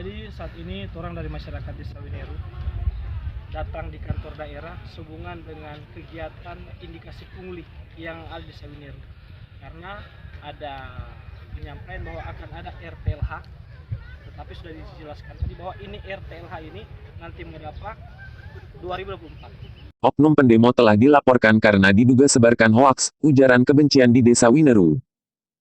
Jadi saat ini orang dari masyarakat Desa Wineru datang di kantor daerah sehubungan dengan kegiatan indikasi pungli yang ada di Desa Wineru. Karena ada penyampaian bahwa akan ada RTLH, tetapi sudah dijelaskan tadi bahwa ini RTLH ini nanti mendapat 2024. Oknum pendemo telah dilaporkan karena diduga sebarkan hoaks, ujaran kebencian di Desa Wineru.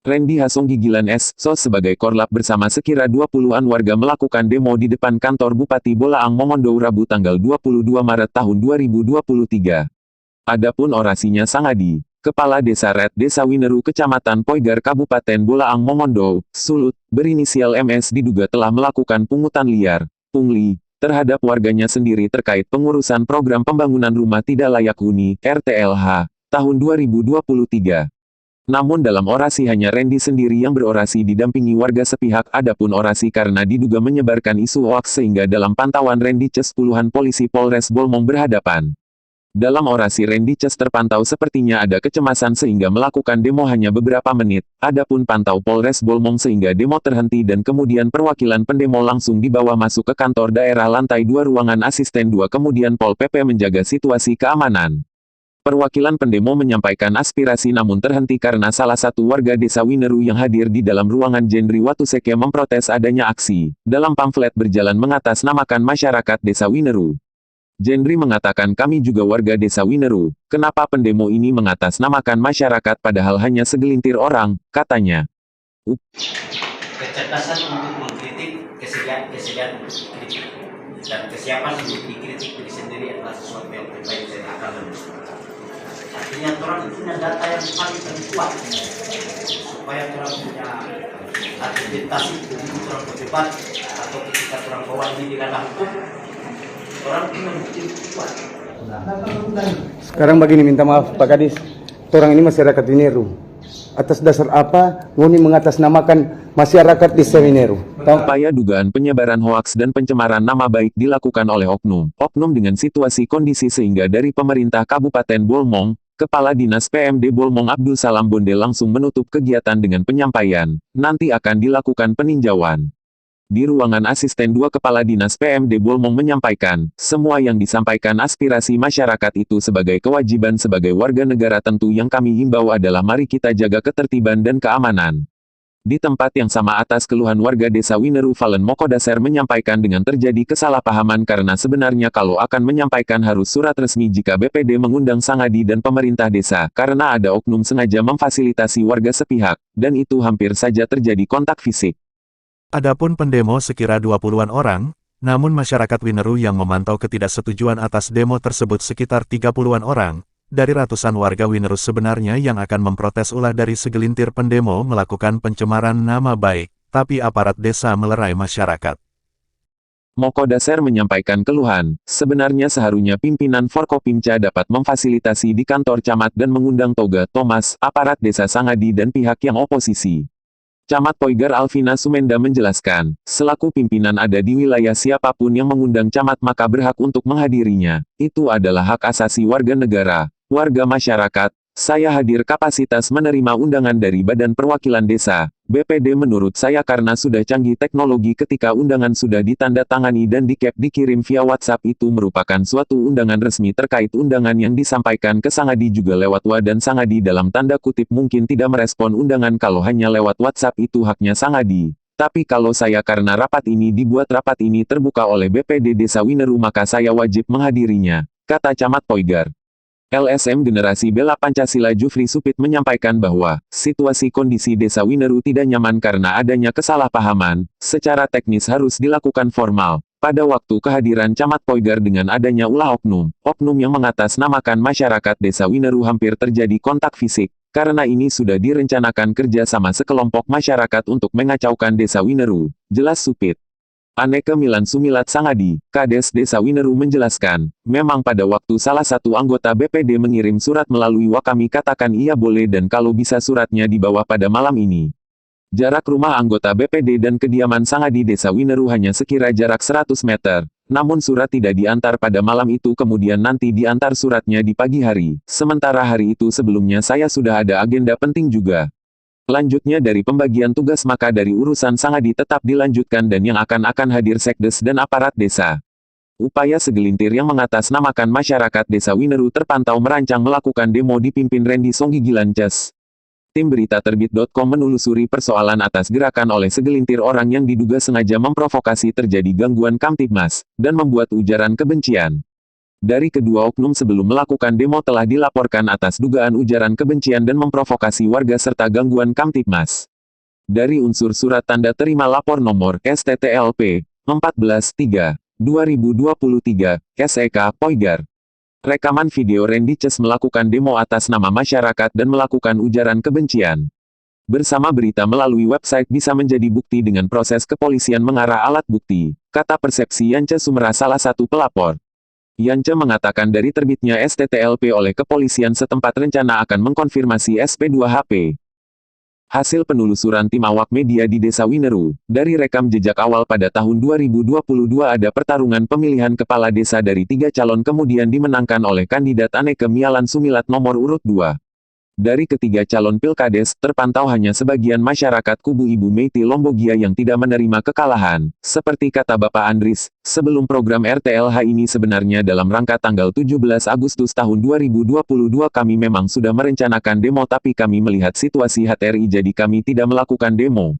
Randy Hasong Gigilan S.Sos sebagai korlap bersama sekira 20-an warga melakukan demo di depan kantor Bupati Bolaang Mongondo Rabu tanggal 22 Maret tahun 2023. Adapun orasinya Sangadi, Kepala Desa Red Desa Wineru Kecamatan Poigar Kabupaten Bolaang Mongondo, Sulut, berinisial MS diduga telah melakukan pungutan liar, pungli, terhadap warganya sendiri terkait pengurusan program pembangunan rumah tidak layak huni, RTLH, tahun 2023. Namun dalam orasi hanya Randy sendiri yang berorasi didampingi warga sepihak, adapun orasi karena diduga menyebarkan isu hoaks sehingga dalam pantauan Randy Ces puluhan polisi Polres Bolmong berhadapan. Dalam orasi Randy Ces terpantau sepertinya ada kecemasan sehingga melakukan demo hanya beberapa menit, adapun pantau Polres Bolmong sehingga demo terhenti dan kemudian perwakilan pendemo langsung dibawa masuk ke kantor daerah lantai 2 ruangan asisten 2 kemudian Pol PP menjaga situasi keamanan. Perwakilan pendemo menyampaikan aspirasi namun terhenti karena salah satu warga Desa Wineru yang hadir di dalam ruangan Jendri Watuseke memprotes adanya aksi. Dalam pamflet berjalan mengatasnamakan masyarakat Desa Wineru. Jendri mengatakan kami juga warga Desa Wineru, kenapa pendemo ini mengatasnamakan masyarakat padahal hanya segelintir orang, katanya. Kecerdasan untuk mengkritik kesediaan kritik dan kesiapan untuk dikritik diri sendiri adalah sesuatu yang terbaik dari akal dan artinya orang punya data yang paling terkuat supaya orang punya argumentasi begitu orang berdebat atau ketika orang bawa ini di ranah hukum orang punya bukti kuat. Sekarang begini, minta maaf Pak Kadis, orang ini masyarakat Wineru. Atas dasar apa Ngoni mengatasnamakan masyarakat Desa Wineru? Upaya dugaan penyebaran hoaks dan pencemaran nama baik dilakukan oleh oknum dengan situasi kondisi sehingga dari pemerintah Kabupaten Bolmong, Kepala Dinas PMD Bolmong Abdul Salam Bonde langsung menutup kegiatan dengan penyampaian, nanti akan dilakukan peninjauan. Di ruangan asisten 2 Kepala Dinas PMD Bolmong menyampaikan, semua yang disampaikan aspirasi masyarakat itu sebagai kewajiban sebagai warga negara tentu yang kami himbau adalah mari kita jaga ketertiban dan keamanan. Di tempat yang sama atas keluhan warga Desa Wineru Valen Mokodaser menyampaikan dengan terjadi kesalahpahaman karena sebenarnya kalau akan menyampaikan harus surat resmi jika BPD mengundang Sangadi dan pemerintah desa karena ada oknum sengaja memfasilitasi warga sepihak, dan itu hampir saja terjadi kontak fisik. Adapun pendemo sekira 20-an orang, namun masyarakat Wineru yang memantau ketidaksetujuan atas demo tersebut sekitar 30-an orang, dari ratusan warga Wineru sebenarnya yang akan memprotes ulah dari segelintir pendemo melakukan pencemaran nama baik, tapi aparat desa melerai masyarakat. Mokodaser menyampaikan keluhan, sebenarnya seharusnya pimpinan Forkopimca dapat memfasilitasi di kantor camat dan mengundang Toga Thomas, aparat desa Sangadi dan pihak yang oposisi. Camat Poigar Alvina Sumenda menjelaskan, selaku pimpinan ada di wilayah siapapun yang mengundang camat maka berhak untuk menghadirinya. Itu adalah hak asasi warga negara, warga masyarakat. Saya hadir kapasitas menerima undangan dari Badan Perwakilan Desa, BPD menurut saya karena sudah canggih teknologi ketika undangan sudah ditandatangani dan dikirim via WhatsApp itu merupakan suatu undangan resmi terkait undangan yang disampaikan ke Sangadi juga lewat WA dan Sangadi dalam tanda kutip mungkin tidak merespon undangan kalau hanya lewat WhatsApp itu haknya Sangadi. Tapi kalau saya karena rapat ini dibuat rapat ini terbuka oleh BPD Desa Wineru maka saya wajib menghadirinya, kata Camat Poigar. LSM Generasi Bela Pancasila Jufri Supit menyampaikan bahwa, situasi kondisi Desa Wineru tidak nyaman karena adanya kesalahpahaman, secara teknis harus dilakukan formal. Pada waktu kehadiran Camat Poigar dengan adanya ulah oknum yang mengatasnamakan masyarakat Desa Wineru hampir terjadi kontak fisik, karena ini sudah direncanakan kerja sama sekelompok masyarakat untuk mengacaukan Desa Wineru, jelas Supit. Aneka Milan Sumilat Sangadi, Kades Desa Wineru menjelaskan, memang pada waktu salah satu anggota BPD mengirim surat melalui Wakami katakan iya boleh dan kalau bisa suratnya dibawa pada malam ini. Jarak rumah anggota BPD dan kediaman Sangadi Desa Wineru hanya sekira jarak 100 meter, namun surat tidak diantar pada malam itu kemudian nanti diantar suratnya di pagi hari, sementara hari itu sebelumnya saya sudah ada agenda penting juga. Lanjutnya dari pembagian tugas maka dari urusan Sangadi tetap dilanjutkan dan yang akan hadir Sekdes dan aparat desa. Upaya segelintir yang mengatasnamakan masyarakat desa Wineru terpantau merancang melakukan demo dipimpin Randy Songgigilan Ces. Tim berita terbit.com menelusuri persoalan atas gerakan oleh segelintir orang yang diduga sengaja memprovokasi terjadi gangguan Kamtibmas, dan membuat ujaran kebencian. Dari kedua oknum sebelum melakukan demo telah dilaporkan atas dugaan ujaran kebencian dan memprovokasi warga serta gangguan Kamtibmas. Dari unsur surat tanda terima lapor nomor STTLP 14-3-2023, SEK Poigar. Rekaman video Randy Ces melakukan demo atas nama masyarakat dan melakukan ujaran kebencian. Bersama berita melalui website bisa menjadi bukti dengan proses kepolisian mengarah alat bukti, kata persepsi Yance Sumera salah satu pelapor. Yance mengatakan dari terbitnya STTLP oleh kepolisian setempat rencana akan mengkonfirmasi SP2HP. Hasil penelusuran tim awak media di Desa Wineru, dari rekam jejak awal pada tahun 2022 ada pertarungan pemilihan kepala desa dari 3 calon kemudian dimenangkan oleh kandidat Aneke Mialan Sumilat nomor urut 2. Dari ketiga calon pilkades, terpantau hanya sebagian masyarakat kubu Ibu Meiti Lombogia yang tidak menerima kekalahan. Seperti kata Bapak Andris, sebelum program RTLH ini sebenarnya dalam rangka tanggal 17 Agustus tahun 2022 kami memang sudah merencanakan demo tapi kami melihat situasi HTRI jadi kami tidak melakukan demo.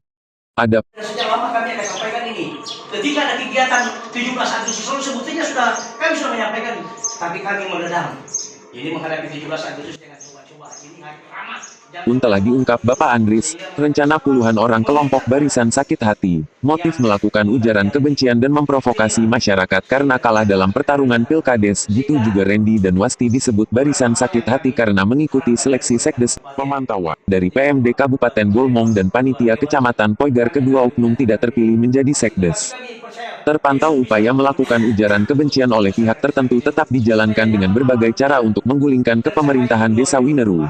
Ada Sejak lama kami akan sampaikan ini. Ketika ada kegiatan 17 Agustus lalu sebetulnya kami sudah menyampaikan, tapi kami meredam. Ini menghadapi 17 Agustus dengan coba-coba. Ini hari ramah. pun telah diungkap Bapak Andris, rencana puluhan orang kelompok barisan sakit hati, motif melakukan ujaran kebencian dan memprovokasi masyarakat karena kalah dalam pertarungan pilkades, gitu juga Randy dan Wasti disebut barisan sakit hati karena mengikuti seleksi Sekdes, pemantauan dari PMD Kabupaten Bolmong dan Panitia Kecamatan Poigar kedua oknum tidak terpilih menjadi Sekdes. Terpantau upaya melakukan ujaran kebencian oleh pihak tertentu tetap dijalankan dengan berbagai cara untuk menggulingkan kepemerintahan Desa Wineru.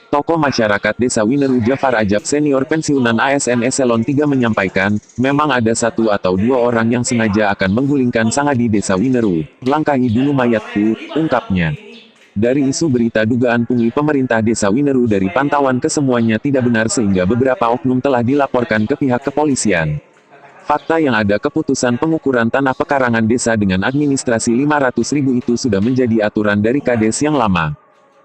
Tokoh masyarakat Desa Wineru Jafar Ajab senior pensiunan ASN Eselon 3 menyampaikan, memang ada 1 atau 2 orang yang sengaja akan menggulingkan Sangadi Desa Wineru. Langkahi dulu mayatku, ungkapnya. Dari isu berita dugaan pungli pemerintah Desa Wineru dari pantauan kesemuanya tidak benar sehingga beberapa oknum telah dilaporkan ke pihak kepolisian. Fakta yang ada keputusan pengukuran tanah pekarangan desa dengan administrasi 500.000 itu sudah menjadi aturan dari Kades yang lama.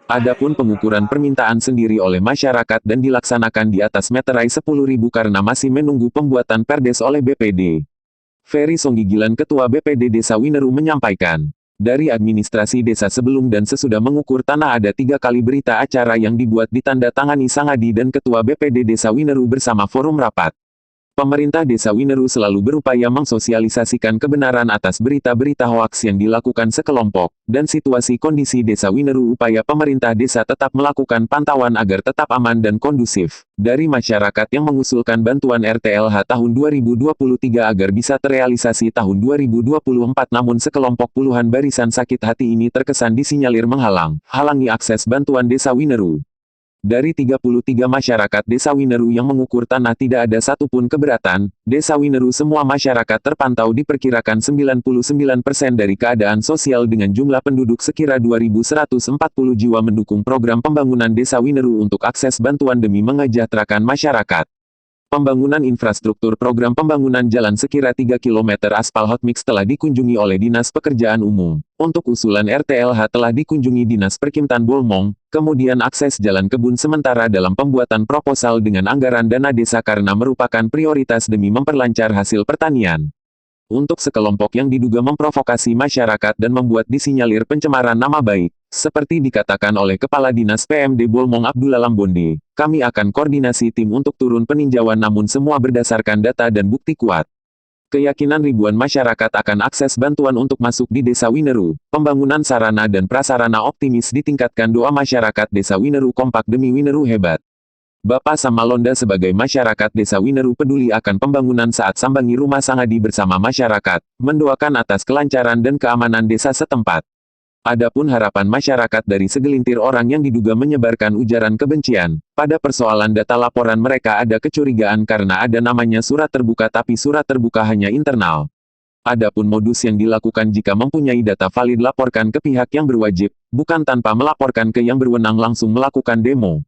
Adapun pengukuran permintaan sendiri oleh masyarakat dan dilaksanakan di atas meterai 10.000 karena masih menunggu pembuatan perdes oleh BPD. Ferry Songgigilan Ketua BPD Desa Wineru menyampaikan, dari administrasi desa sebelum dan sesudah mengukur tanah ada 3 kali berita acara yang dibuat ditandatangani Sangadi dan Ketua BPD Desa Wineru bersama forum rapat. Pemerintah Desa Wineru selalu berupaya mensosialisasikan kebenaran atas berita-berita hoaks yang dilakukan sekelompok, dan situasi kondisi Desa Wineru upaya pemerintah desa tetap melakukan pantauan agar tetap aman dan kondusif. Dari masyarakat yang mengusulkan bantuan RTLH tahun 2023 agar bisa terrealisasi tahun 2024 namun sekelompok puluhan barisan sakit hati ini terkesan disinyalir halangi akses bantuan Desa Wineru. Dari 33 masyarakat Desa Wineru yang mengukur tanah tidak ada satupun keberatan, Desa Wineru semua masyarakat terpantau diperkirakan 99% dari keadaan sosial dengan jumlah penduduk sekira 2.140 jiwa mendukung program pembangunan Desa Wineru untuk akses bantuan demi mengejahterakan masyarakat. Pembangunan infrastruktur program pembangunan jalan sekira 3 km aspal hotmix telah dikunjungi oleh Dinas Pekerjaan Umum. Untuk usulan RTLH telah dikunjungi Dinas Perkimtan Bolmong, kemudian akses jalan kebun sementara dalam pembuatan proposal dengan anggaran dana desa karena merupakan prioritas demi memperlancar hasil pertanian. Untuk sekelompok yang diduga memprovokasi masyarakat dan membuat disinyalir pencemaran nama baik, seperti dikatakan oleh Kepala Dinas PMD Bolmong Abdullah Lambonde, kami akan koordinasi tim untuk turun peninjauan namun semua berdasarkan data dan bukti kuat. Keyakinan ribuan masyarakat akan akses bantuan untuk masuk di Desa Wineru, pembangunan sarana dan prasarana optimis ditingkatkan doa masyarakat Desa Wineru kompak demi Wineru hebat. Bapak Samalonda sebagai masyarakat Desa Wineru peduli akan pembangunan saat sambangi rumah Sangadi bersama masyarakat, mendoakan atas kelancaran dan keamanan desa setempat. Adapun harapan masyarakat dari segelintir orang yang diduga menyebarkan ujaran kebencian, pada persoalan data laporan mereka ada kecurigaan karena ada namanya surat terbuka tapi surat terbuka hanya internal. Adapun modus yang dilakukan jika mempunyai data valid laporkan ke pihak yang berwajib, bukan tanpa melaporkan ke yang berwenang langsung melakukan demo.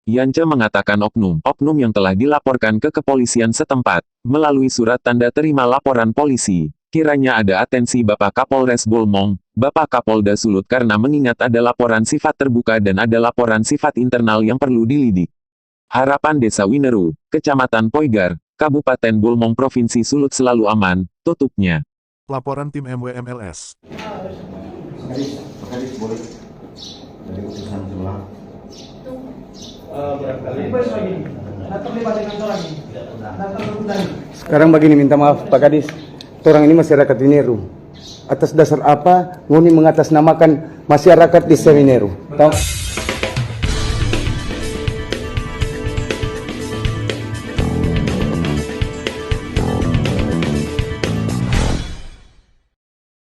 Yance mengatakan oknum yang telah dilaporkan ke kepolisian setempat, melalui surat tanda terima laporan polisi. Kiranya ada atensi Bapak Kapolres Bolmong, Bapak Kapolda Sulut karena mengingat ada laporan sifat terbuka dan ada laporan sifat internal yang perlu dilidik. Harapan Desa Wineru, Kecamatan Poigar, Kabupaten Bolmong Provinsi Sulut selalu aman, tutupnya. Laporan tim MWMLS. Kadis boleh dari utusan sebelah. Sekarang begini, minta maaf Pak Kadis, orang ini masyarakat Wineru. Atas dasar apa ngoni mengatasnamakan masyarakat di Wineru? Tahu?